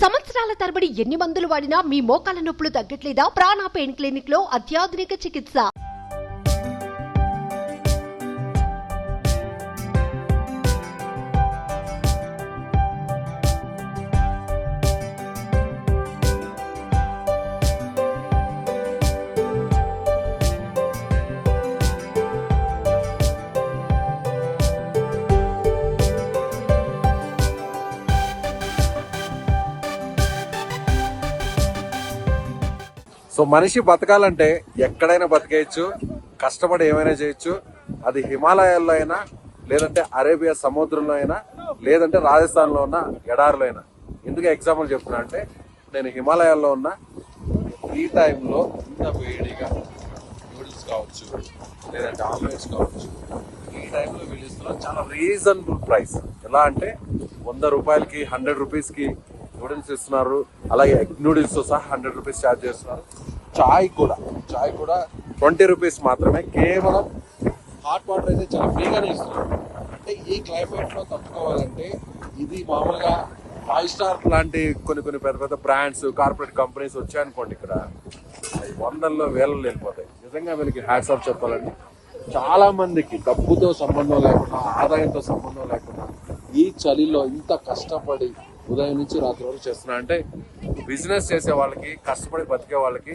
సంవత్సరాల తరబడి ఎన్ని మందులు వాడినా మీ మోకాల నొప్పులు తగ్గట్లేదా? ప్రాణ పెయిన్ క్లినిక్ లో అత్యాధునిక చికిత్స. సో మనిషి బతకాలంటే ఎక్కడైనా బతికేయచ్చు, కష్టపడి ఏమైనా చేయొచ్చు. అది హిమాలయాల్లో అయినా, లేదంటే అరేబియా సముద్రంలో అయినా, లేదంటే రాజస్థాన్లో ఉన్న ఎడారిలో అయినా. ఎందుకు ఎగ్జాంపుల్ చెప్తున్నా అంటే, నేను హిమాలయాల్లో ఉన్న ఈ టైంలో ఇంత వేడిగా నూడిల్స్ కావచ్చు, లేదంటే ఆమ్లెట్స్ కావచ్చు, ఈ టైంలో వీళ్ళు చాలా రీజనబుల్ ప్రైస్. ఎలా అంటే 100 రూపాయలకి 100 రూపీస్కి నూడిల్స్ ఇస్తున్నారు. అలాగే ఎగ్ నూడిల్స్ తో సహా 100 రూపీస్ ఛార్జ్ చేస్తున్నారు. చాయ్ కూడా 20 రూపీస్ మాత్రమే. కేవలం హాట్ వాటర్ అయితే చాలా ఫ్రీగానే ఇస్తున్నారు. అంటే ఈ క్లైమేట్ లో తట్టుకోవాలంటే ఇది మామూలుగా 5 స్టార్ లాంటి కొన్ని పెద్ద పెద్ద బ్రాండ్స్, కార్పొరేట్ కంపెనీస్ వచ్చాయనుకోండి, ఇక్కడ వందల్లో వేలలో వెళ్ళిపోతాయి. నిజంగా వీళ్ళకి హ్యాట్స్ ఆఫ్ చెప్పాలండి. చాలా మందికి డబ్బుతో సంబంధం లేకుండా, ఆదాయంతో సంబంధం లేకుండా ఈ చలిలో ఇంత కష్టపడి ఉదయం నుంచి రాత్రి వరకు చేస్తున్నా అంటే, బిజినెస్ చేసే వాళ్ళకి, కష్టపడి బతికే వాళ్ళకి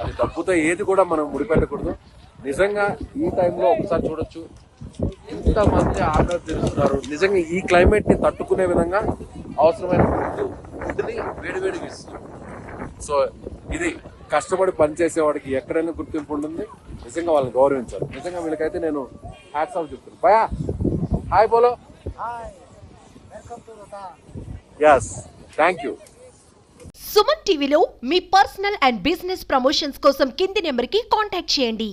అది డబ్బుతో ఏది కూడా మనం ముడిపెట్టకూడదు. నిజంగా ఈ టైంలో ఒకసారి చూడొచ్చు, ఇంతమంది ఆకలి తీరుస్తున్నారు. నిజంగా ఈ క్లైమేట్ ని తట్టుకునే విధంగా అవసరమైన ఫుడ్ని వేడివేడిగా ఇస్తున్నారు. సో ఇది కష్టపడి పనిచేసే వాడికి ఎక్కడైనా గుర్తింపు ఉంటుంది. నిజంగా వాళ్ళని గౌరవించాలి. నిజంగా వీళ్ళకైతే నేను హ్యాట్స్ ఆఫ్ చెప్తాను. భయా హాయ్ బోలో. Yes, thank you. సుమన్ టీవీలో మీ పర్సనల్ అండ్ బిజినెస్ ప్రమోషన్స్ కోసం కింది నెంబర్కి కాంటాక్ట్ చేయండి.